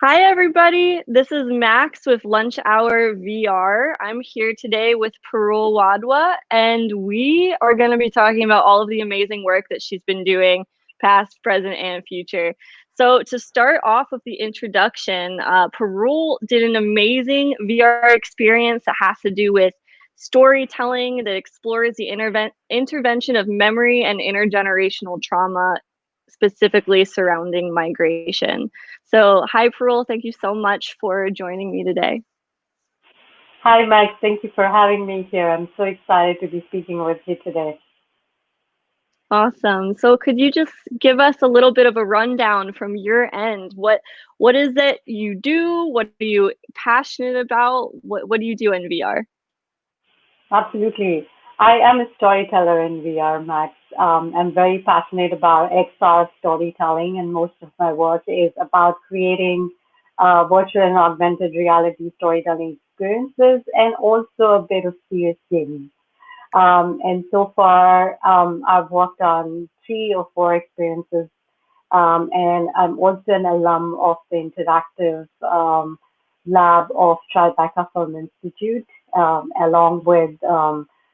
Hi, everybody. This is Max with Lunch Hour VR. I'm here today with Parul Wadhwa, and we are going to be talking about all of the amazing work that she's been doing, past, present, and future. So, to start off with the introduction, Parul did an amazing VR experience that has to do with storytelling that explores the intervention of memory and intergenerational trauma, specifically surrounding migration. So, hi, Parul. Thank you so much for joining me today. Hi, Mike. Thank you for having me here. I'm so excited to be speaking with you today. Awesome. So, could you just give us a little bit of a rundown from your end? What is it you do? What are you passionate about? What do you do in VR? Absolutely. I am a storyteller in VR, Max. I'm very passionate about XR storytelling, and most of my work is about creating virtual and augmented reality storytelling experiences and also a bit of serious gaming. And so far, I've worked on three or four experiences. And I'm also an alum of the interactive lab of Tribeca Film Institute, along with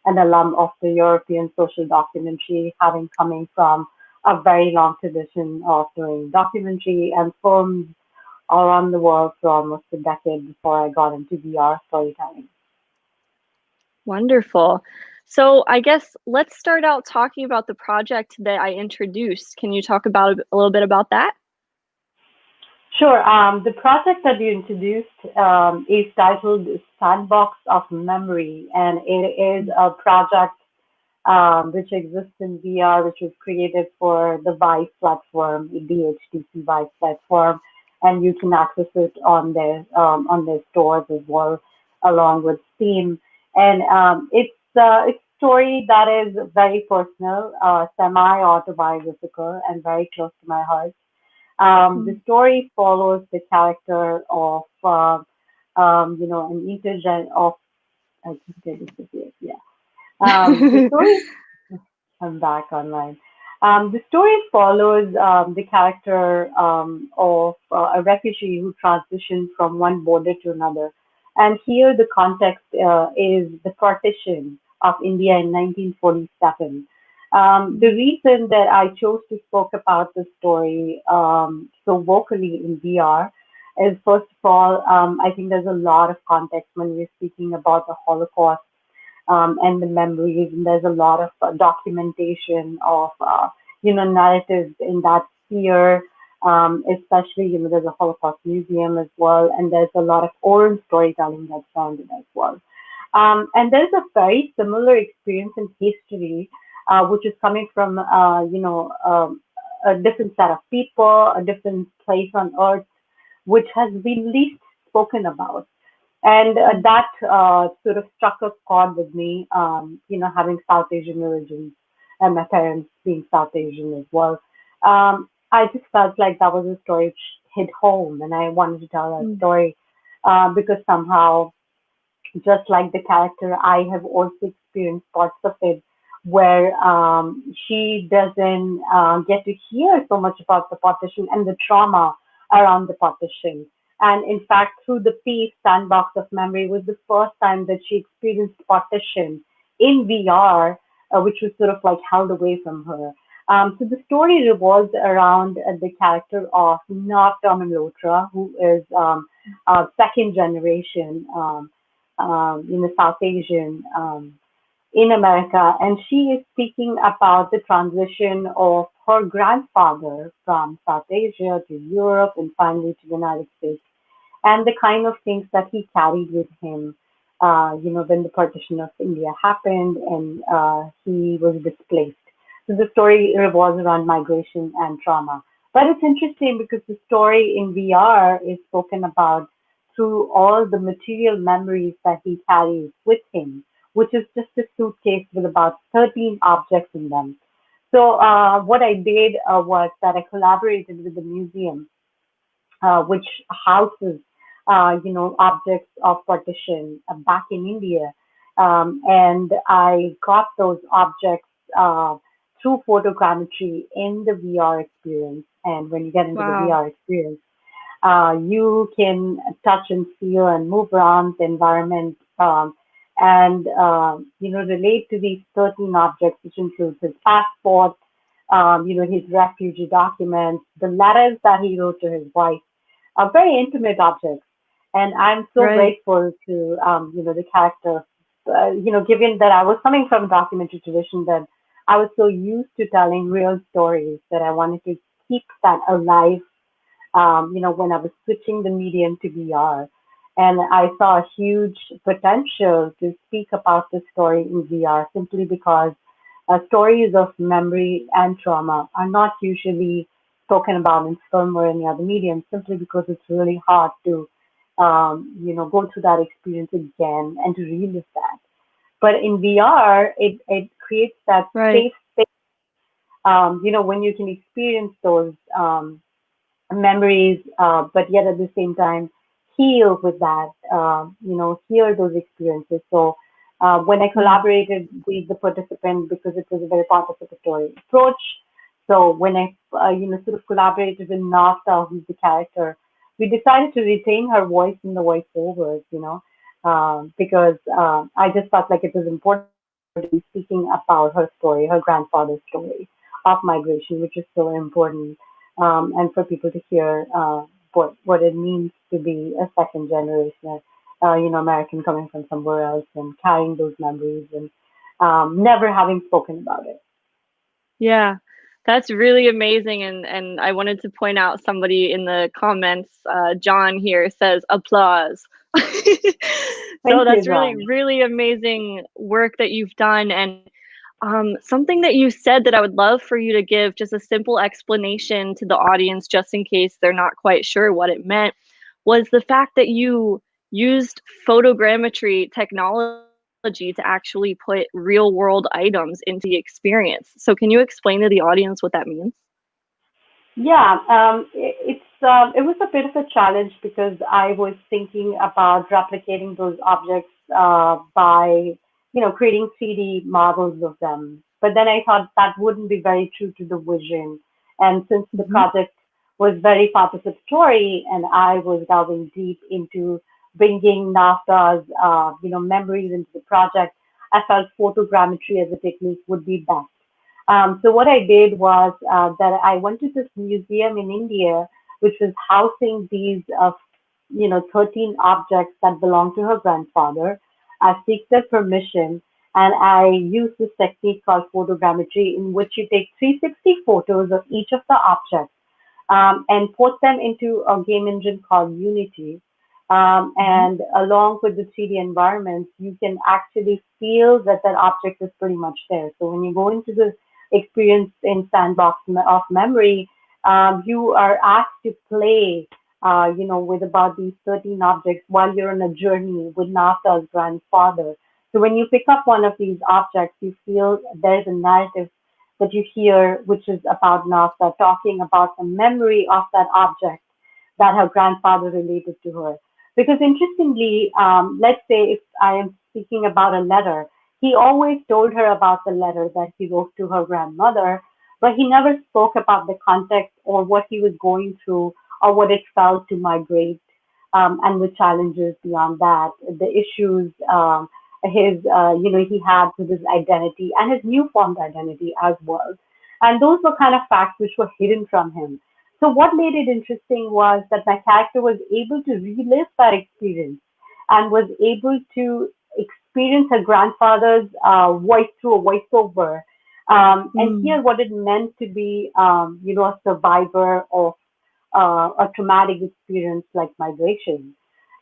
an alum of the European social documentary, having coming from a very long tradition of doing documentary and films all around the world for almost a decade before I got into VR storytelling. Wonderful. So, I guess let's start out talking about the project that I introduced. Can you talk about a little bit about that? Sure. The project that you introduced is titled Sandbox of Memory, and it is a project which exists in VR, which was created for the Vive platform, the HTC Vive platform, and you can access it on their stores as well, along with Steam. And it's a story that is very personal, semi-autobiographical, and very close to my heart. The Mm. story follows the character of, an intergen of, I think they disappeared, yeah. The story, I'm back online. The story follows the character of a refugee who transitioned from one border to another. And here the context is the partition of India in 1947. The reason that I chose to spoke about this story so vocally in VR is, first of all, I think there's a lot of context when we're speaking about the Holocaust and the memories. And there's a lot of documentation of, narratives in that sphere. Especially, there's a Holocaust museum as well, and there's a lot of oral storytelling that's found it as well. And there's a very similar experience in history, which is coming from, a different set of people, a different place on earth, which has been least spoken about. And that sort of struck a chord with me, having South Asian origins and my parents being South Asian as well. I just felt like that was a story which hit home, and I wanted to tell that Mm. story because somehow, just like the character, I have also experienced parts of it where she doesn't get to hear so much about the partition and the trauma around the partition. And in fact, through the piece, Sandbox of Memory was the first time that she experienced partition in VR, which was sort of like held away from her. So the story revolves around the character of Navtam Malhotra, who is a second generation. South Asian in America, and she is speaking about the transition of her grandfather from South Asia to Europe and finally to the United States, and the kind of things that he carried with him. When the partition of India happened and he was displaced. So the story revolves around migration and trauma. But it's interesting because the story in VR is spoken about through all the material memories that he carries with him, which is just a suitcase with about 13 objects in them. So what I did was that I collaborated with the museum, which houses, objects of partition back in India. And I got those objects through photogrammetry in the VR experience. And when you get into the Wow. VR experience, You can touch and feel and move around the environment, and relate to these 13 objects, which includes his passport, his refugee documents, the letters that he wrote to his wife, are very intimate objects. And I'm so Right. grateful to, the character, given that I was coming from documentary tradition, that I was so used to telling real stories that I wanted to keep that alive, when I was switching the medium to VR. And I saw a huge potential to speak about the story in VR simply because stories of memory and trauma are not usually spoken about in film or any other medium simply because it's really hard to, go through that experience again and to relive that. But in VR, it creates that Right. safe space, when you can experience those memories, but yet at the same time heal with that, heal those experiences. So when I Mm. collaborated with the participant, because it was a very participatory approach, so when I, sort of collaborated with Nafta, who's the character, we decided to retain her voice in the voiceovers, because I just felt like it was important for her to be speaking about her story, her grandfather's story of migration, which is so important, and for people to hear what it means to be a second generation, American coming from somewhere else and carrying those memories and never having spoken about it. Yeah, that's really amazing. And I wanted to point out somebody in the comments, John here says applause. So Thank you, that's really, John. really amazing work that you've done. And something that you said that I would love for you to give just a simple explanation to the audience, just in case they're not quite sure what it meant, was the fact that you used photogrammetry technology to actually put real world items into the experience. So, can you explain to the audience what that means? Yeah, it was a bit of a challenge because I was thinking about replicating those objects by creating 3D models of them. But then I thought that wouldn't be very true to the vision. And since the Hmm. project was very participatory and I was delving deep into bringing NAFTA's memories into the project, I felt photogrammetry as a technique would be best. So what I did was that I went to this museum in India, which was housing these, 13 objects that belonged to her grandfather. I seek their permission, and I use this technique called photogrammetry, in which you take 360 photos of each of the objects and put them into a game engine called Unity. Hmm. And along with the 3D environments, you can actually feel that that object is pretty much there. So when you go into the experience in Sandbox of Memory, you are asked to play, with about these 13 objects while you're on a journey with NASA's grandfather. So when you pick up one of these objects, you feel there's a narrative that you hear, which is about NASA talking about the memory of that object that her grandfather related to her. Because interestingly, let's say if I am speaking about a letter, he always told her about the letter that he wrote to her grandmother, but he never spoke about the context or what he was going through or what it felt to migrate, and the challenges beyond that, the issues he had with his identity and his newfound identity as well. And those were kind of facts which were hidden from him. So what made it interesting was that my character was able to relive that experience and was able to experience her grandfather's voice through a voiceover, and Mm. hear what it meant to be, a survivor of a traumatic experience like migration.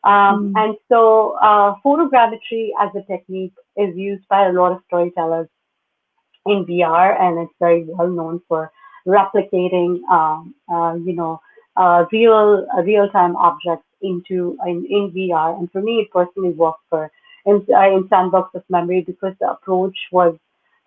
Mm. And so, photogrammetry as a technique is used by a lot of storytellers in VR, and it's very well known for replicating, real time objects in VR. And for me, it personally worked for in Sandbox of Memory because the approach was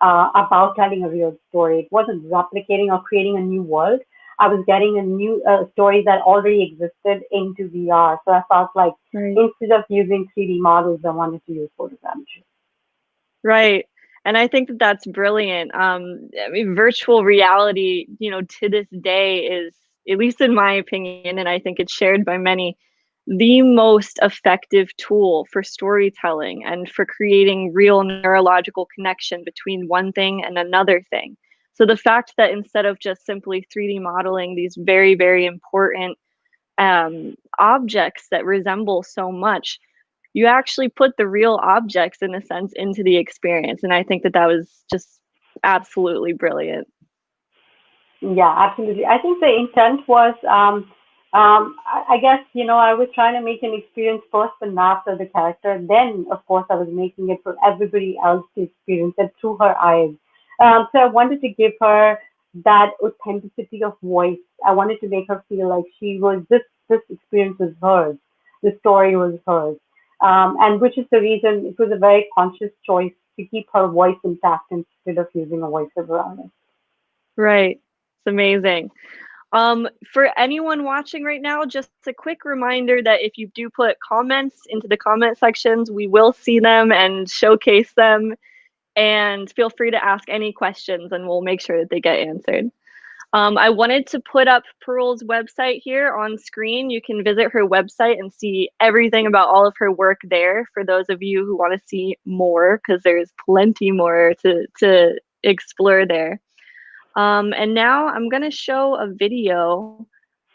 about telling a real story. It wasn't replicating or creating a new world. I was getting a new story that already existed into VR. So I felt like Right. instead of using 3D models, I wanted to use photogrammetry. Right. And I think that that's brilliant. I mean, virtual reality, to this day is at least in my opinion, and I think it's shared by many, the most effective tool for storytelling and for creating real neurological connection between one thing and another thing. So the fact that instead of just simply 3D modeling these very, very important objects that resemble so much, you actually put the real objects in a sense into the experience. And I think that that was just absolutely brilliant. Yeah, absolutely. I think the intent was, I guess, I was trying to make an experience first and after the character. Then, of course, I was making it for everybody else to experience it through her eyes. So I wanted to give her that authenticity of voice. I wanted to make her feel like this experience was hers. The story was hers. And which is the reason it was a very conscious choice to keep her voice intact instead of using a voiceover artist. Right. It's amazing. For anyone watching right now, just a quick reminder that if you do put comments into the comment sections, we will see them and showcase them. And feel free to ask any questions and we'll make sure that they get answered. I wanted to put up Pearl's website here on screen. You can visit her website and see everything about all of her work there for those of you who want to see more, because there's plenty more to explore there. And now I'm going to show a video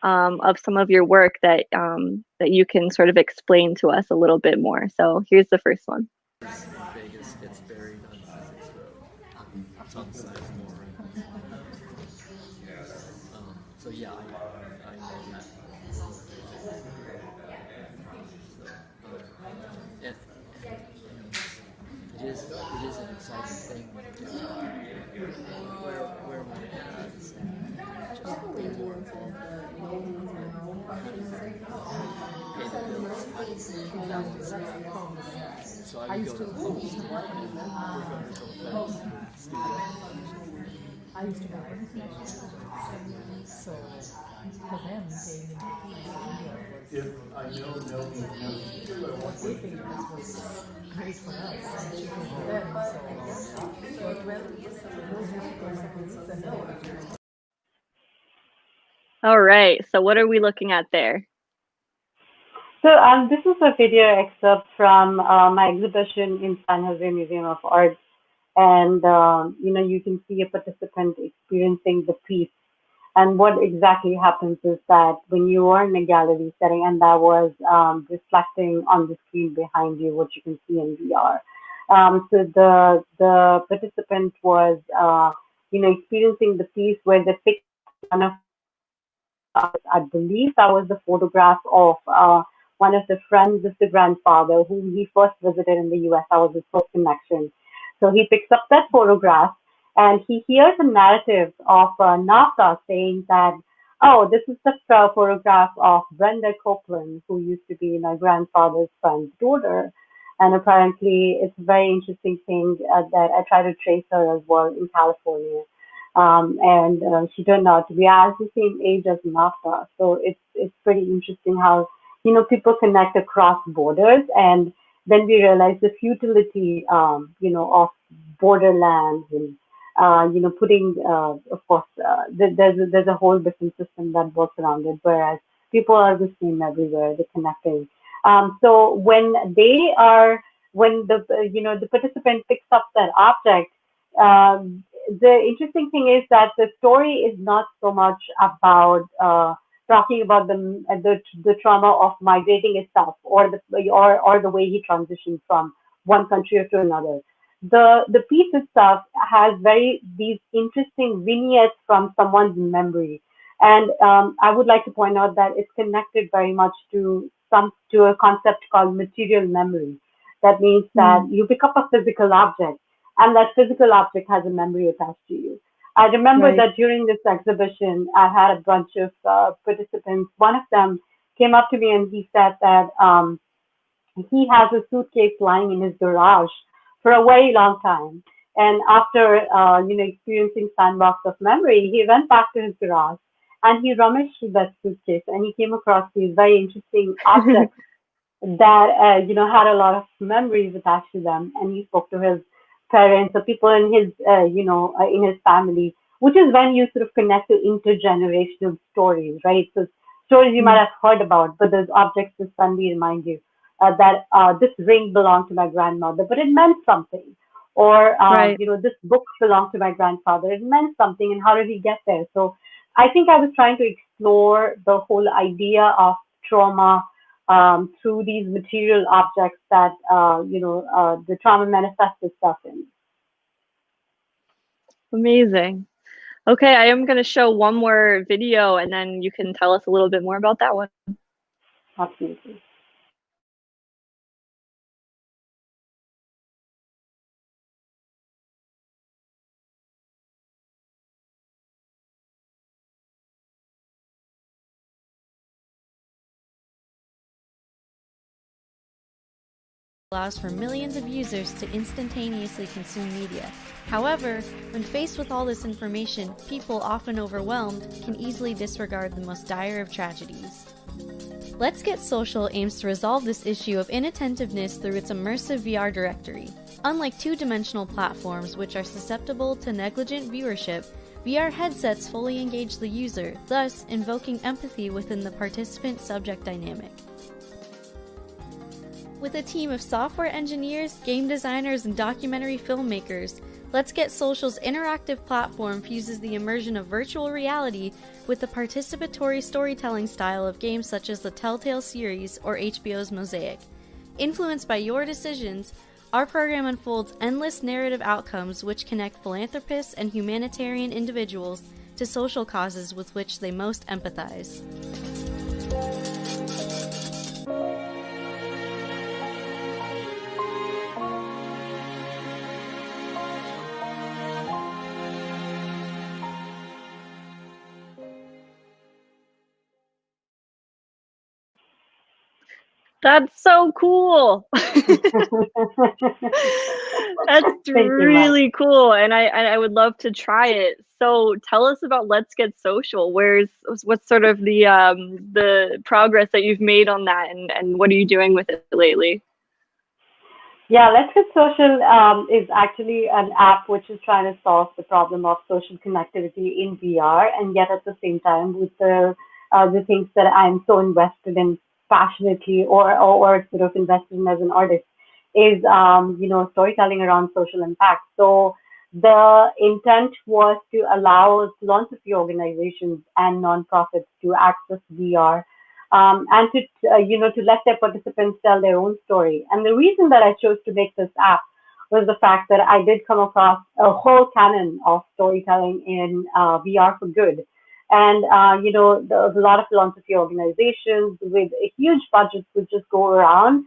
of some of your work that you can sort of explain to us a little bit more. So here's the first one. Vegas gets buried on Physics Road. Tongue size more. So yeah, I know that. And it is an exciting thing when you get to where one adds and just be more involved. Pay the bills. So I would go to the host and we're going to go fast studio. I used to work with connections. So for them, paying into fees in India was what they paid us was great for us and cheaper for them. So it went those difficulties and All right. So what are we looking at there? So this is a video excerpt from my exhibition in San Jose Museum of Art, and you can see a participant experiencing the piece. And what exactly happens is that when you are in a gallery setting, and that was reflecting on the screen behind you, what you can see in VR. So the participant was experiencing the piece where they picked one of I believe that was the photograph of one of the friends of the grandfather whom he first visited in the US. That was his first connection. So he picks up that photograph and he hears a narrative of NAFTA saying that, oh, this is the photograph of Brenda Copeland, who used to be my grandfather's friend's daughter. And apparently, it's a very interesting thing that I try to trace her as well in California. And she turned out to be as the same age as NAFTA. So it's pretty interesting how people connect across borders, and then we realize the futility of borderlands and putting of course there's a whole different system that works around it, whereas people are the same everywhere. They're connecting. So when the participant picks up that object. The interesting thing is that the story is not so much about talking about the trauma of migrating itself or the way he transitioned from one country to another. The piece itself has very these interesting vignettes from someone's memory, and I would like to point out that it's connected very much to a concept called material memory. That means that Mm, you pick up a physical object and that physical object has a memory attached to you. I remember right. that during this exhibition, I had a bunch of participants. One of them came up to me and he said that he has a suitcase lying in his garage for a very long time. And after experiencing Sandbox of Memory, he went back to his garage and he rummaged through that suitcase and he came across these very interesting objects that had a lot of memories attached to them, and he spoke to his parents or people in his in his family which is when you sort of connect to intergenerational stories, right? So stories you might Mm. have heard about, but those objects just suddenly remind you that this ring belonged to my grandmother, but it meant something. Or, Right. this book belonged to my grandfather. It meant something, and how did he get there? So I think I was trying to explore the whole idea of trauma through these material objects that, the trauma manifests itself in. Amazing. Okay, I am going to show one more video and then you can tell us a little bit more about that one. Absolutely. Allows for millions of users to instantaneously consume media. However, when faced with all this information, people, often overwhelmed, can easily disregard the most dire of tragedies. Let's Get Social aims to resolve this issue of inattentiveness through its immersive VR directory. Unlike two-dimensional platforms which are susceptible to negligent viewership, VR headsets fully engage the user, thus invoking empathy within the participant-subject dynamic. With a team of software engineers, game designers, and documentary filmmakers, Let's Get Social's interactive platform fuses the immersion of virtual reality with the participatory storytelling style of games such as the Telltale series or HBO's Mosaic. Influenced by your decisions, our program unfolds endless narrative outcomes which connect philanthropists and humanitarian individuals to social causes with which they most empathize. That's so cool. That's Thank you, Mark. really cool, and I would love to try it. So tell us about Let's Get Social. What's sort of the progress that you've made on that, and what are you doing with it lately? Yeah, Let's Get Social is actually an app which is trying to solve the problem of social connectivity in VR, and yet at the same time with the things that I'm so invested in passionately, or sort of invested in as an artist, is storytelling around social impact. So the intent was to allow philanthropy organizations and nonprofits to access VR, and to let their participants tell their own story. And the reason that I chose to make this app was the fact that I did come across a whole canon of storytelling in VR for good. And a lot of philanthropy organizations with a huge budget would just go around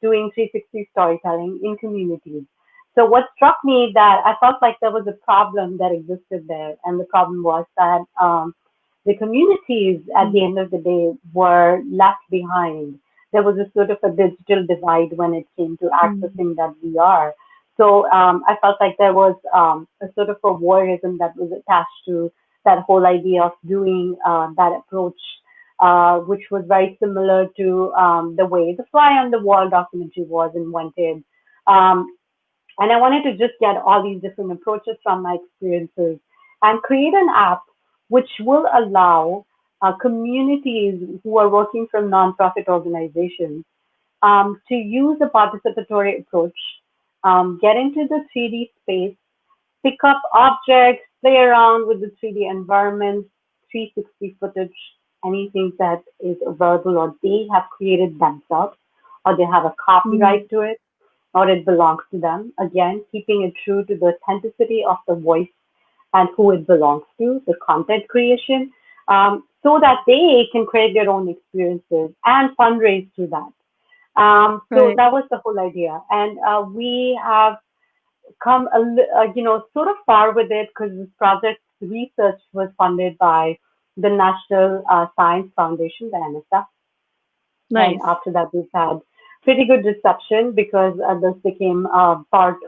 doing 360 storytelling in communities. So what struck me that I felt like there was a problem that existed there, and the problem was that the communities at the Mm. end of the day were left behind. There was a sort of a digital divide when it came to Mm. accessing that VR. So I felt like there was a sort of a voyeurism that was attached to that whole idea of doing that approach, which was very similar to the way the Fly on the Wall documentary was invented. Um, and I wanted to just get all these different approaches from my experiences and create an app which will allow communities who are working from nonprofit organizations to use a participatory approach, get into the 3D space, pick up objects, play around with the 3D environments, 360 footage, anything that is available or they have created themselves, or they have a Mm. copyright to it, or it belongs to them. Again, keeping it true to the authenticity of the voice and who it belongs to, the content creation, so that they can create their own experiences and fundraise through that. So Right. that was the whole idea. And we have come sort of far with it because this project research was funded by the National Science Foundation, the NSF. And Nice. after that, we've had pretty good reception because this became part.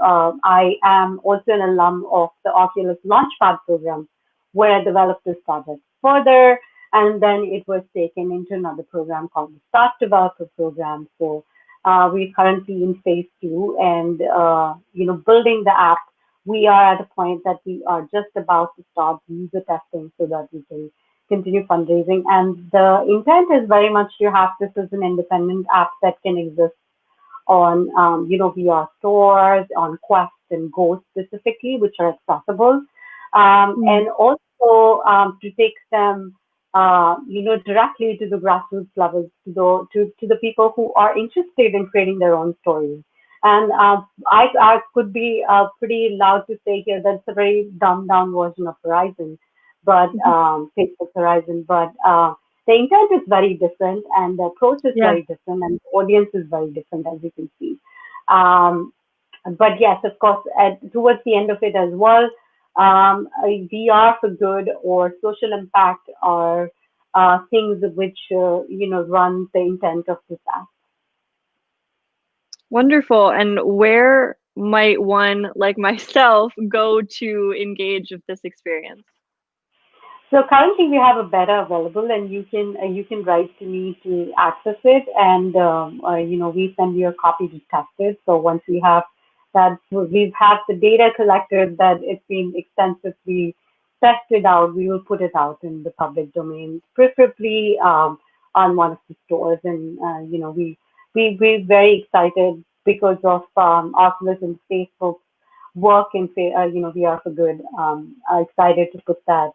I am also an alum of the Oculus Launchpad program, where I developed this project further, and then it was taken into another program called the Start Developer Program. So we're currently in phase two, and building the app we are at a point that we are just about to start user testing so that we can continue fundraising. And the intent is very much to have this as an independent app that can exist on, VR stores, on Quest and Go specifically, which are accessible, Mm. and also to take them, directly to the grassroots levels, to the people who are interested in creating their own stories. And I could be pretty loud to say here that's a very dumbed down version of Horizon, but Mhm. Facebook Horizon, but the intent is very different and the approach is Yeah. very different and the audience is very different, as you can see. Um, but yes, of course, towards the end of it as well, VR for good or social impact are things which run the intent of this app. Wonderful. And where might one like myself go to engage with this experience? So currently we have a beta available, and you can write to me to access it, and we send you a copy to test it. So once we have that, we've had the data collected that it's been extensively tested out, we will put it out in the public domain, preferably on one of the stores. And we're very excited because of Oculus and Facebook work in VR for good. Are excited to put that.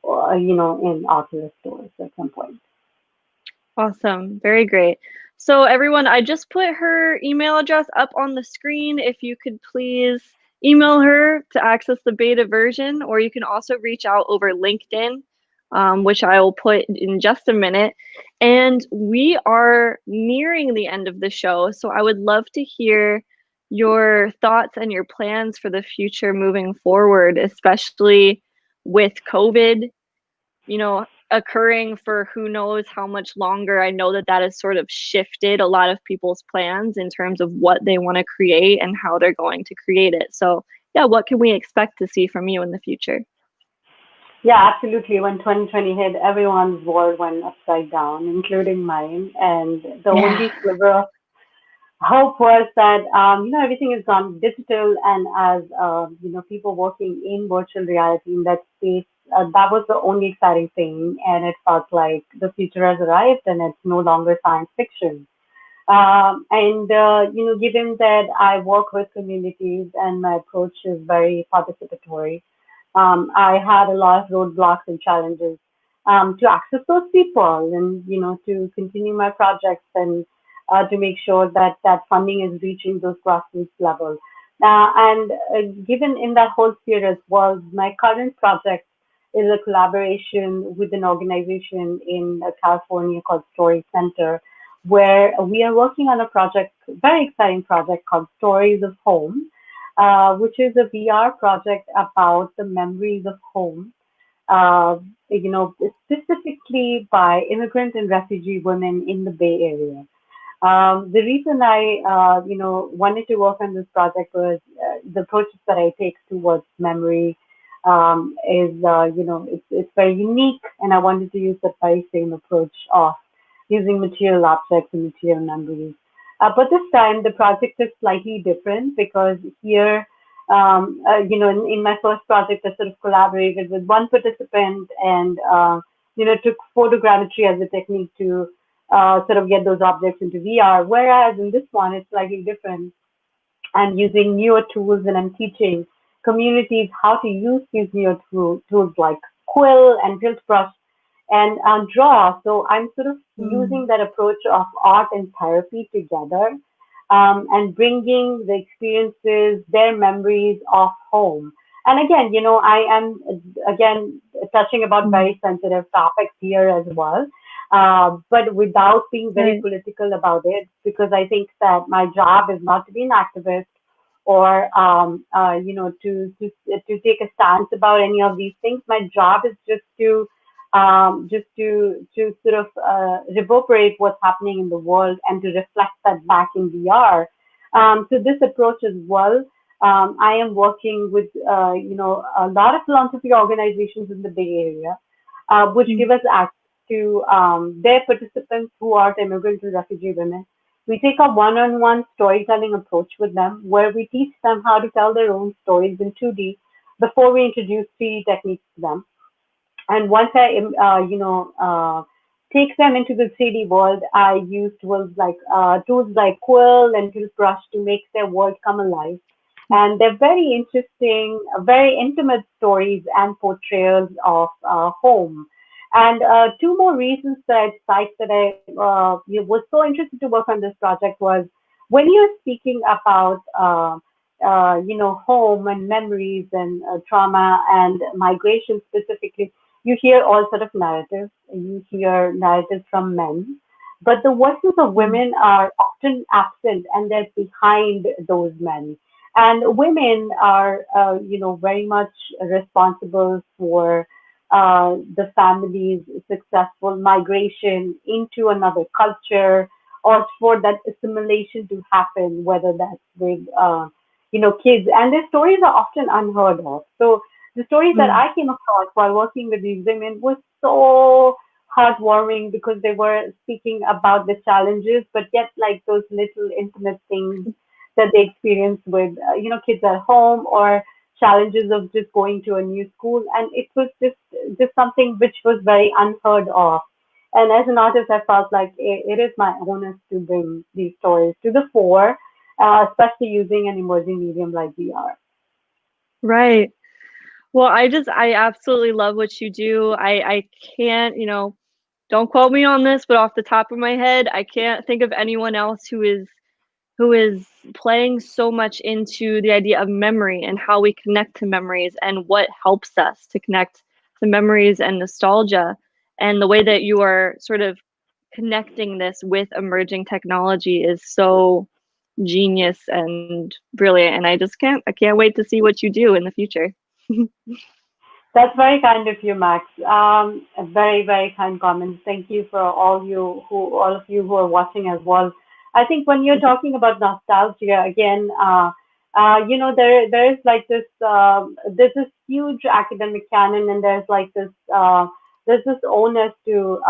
In Oculus stores at some point. Awesome. Very great. So everyone, I just put her email address up on the screen. If you could please email her to access the beta version, or you can also reach out over LinkedIn, which I will put in just a minute. And we are nearing the end of the show, so I would love to hear your thoughts and your plans for the future moving forward, especially with COVID, occurring for who knows how much longer. I know that that has sort of shifted a lot of people's plans in terms of what they want to create and how they're going to create it. So, yeah, what can we expect to see from you in the future? Yeah, absolutely. When 2020 hit, everyone's world went upside down, including mine. And the Yeah. only sliver of hope was that everything has gone digital, and as people working in virtual reality in that space, that was the only exciting thing, and it felt like the future has arrived, and it's no longer science fiction. And given that I work with communities and my approach is very participatory, I had a lot of roadblocks and challenges to access those people, and to continue my projects, and to make sure that that funding is reaching those grassroots levels. And given in that whole sphere as well, my current project is a collaboration with an organization in California called Story Center, where we are working on a project, very exciting project called Stories of Home, which is a VR project about the memories of home, uh, specifically by immigrant and refugee women in the Bay Area. The reason I, wanted to work on this project was the approaches that I take towards memory is, it's very unique, and I wanted to use that very same approach of using material objects and material memories. But this time, the project is slightly different because here, in my first project, I sort of collaborated with one participant and, took photogrammetry as a technique to sort of get those objects into VR. Whereas in this one, it's slightly different. I'm using newer tools and I'm teaching communities how to use these newer tools like Quill and Tilt Brush and draw. So I'm sort of Mm. using that approach of art and therapy together, and bringing the experiences, their memories of home. And again, I am again touching about Mm. very sensitive topics here as well, but without being very Right. political about it, because I think that my job is not to be an activist or to take a stance about any of these things. My job is just to sort of reverberate what's happening in the world and to reflect that back in VR. So this approach as well. I am working with a lot of philanthropy organizations in the Bay Area, which Mm. give us access to their participants who are immigrant and refugee women, We take a one-on-one storytelling approach with them where we teach them how to tell their own stories in 2D before we introduce 3D techniques to them. And once I, take them into the 3D world, I use tools like Quill and Toothbrush to make their world come alive. And they're very interesting, very intimate stories and portrayals of home. And two more reasons that I'd cite that I was so interested to work on this project was when you're speaking about home and memories and trauma and migration specifically, you hear all sort of narratives. You hear narratives from men, but the voices of women are often absent and they're behind those men. And women are, very much responsible for the family's successful migration into another culture or for that assimilation to happen, whether that's with, kids. And their stories are often unheard of. So the stories that Mm. I came across while working with these women was so heartwarming because they were speaking about the challenges, but yet like those little intimate things that they experience with, kids at home or challenges of just going to a new school. And it was just something which was very unheard of. And as an artist, I felt like it is my onus to bring these stories to the fore, especially using an emerging medium like VR. Right. Well, I absolutely love what you do. I can't, don't quote me on this, but off the top of my head, I can't think of anyone else who is playing so much into the idea of memory and how we connect to memories and what helps us to connect to memories and nostalgia. And the way that you are sort of connecting this with emerging technology is so genius and brilliant. And I can't wait to see what you do in the future. That's very kind of you, Max. A very, very kind comments. Thank you for all of you who are watching as well. I think when you're talking about nostalgia again, there is like there's this huge academic canon, and there's this onus to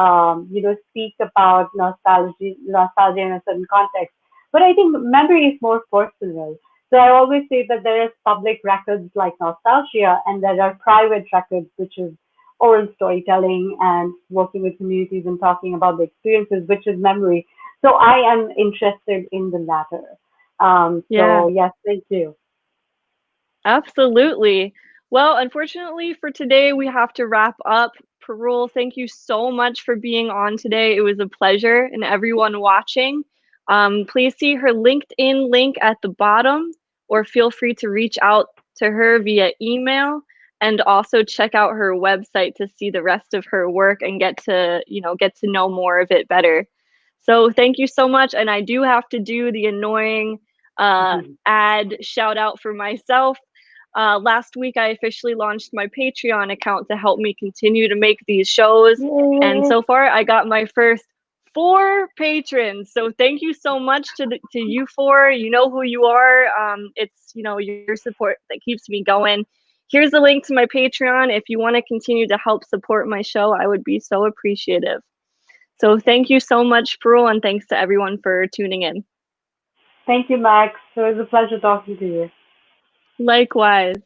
speak about nostalgia in a certain context. But I think memory is more personal. So I always say that there is public records like nostalgia, and there are private records, which is oral storytelling and working with communities and talking about the experiences, which is memory. So I am interested in the latter. Yeah. So yes, thank you. Absolutely. Well, unfortunately for today, we have to wrap up. Parul, thank you so much for being on today. It was a pleasure, and everyone watching. Please see her LinkedIn link at the bottom, or feel free to reach out to her via email, and also check out her website to see the rest of her work and get to know more of it better. So thank you so much, and I do have to do the annoying ad shout out for myself. Last week, I officially launched my Patreon account to help me continue to make these shows. And Yay. so far, I got my first 4 patrons. So thank you so much to you 4. You know who you are. It's your support that keeps me going. Here's the link to my Patreon. If you want to continue to help support my show, I would be so appreciative. So thank you so much, Parul, and thanks to everyone for tuning in. Thank you, Max. It was a pleasure talking to you. Likewise.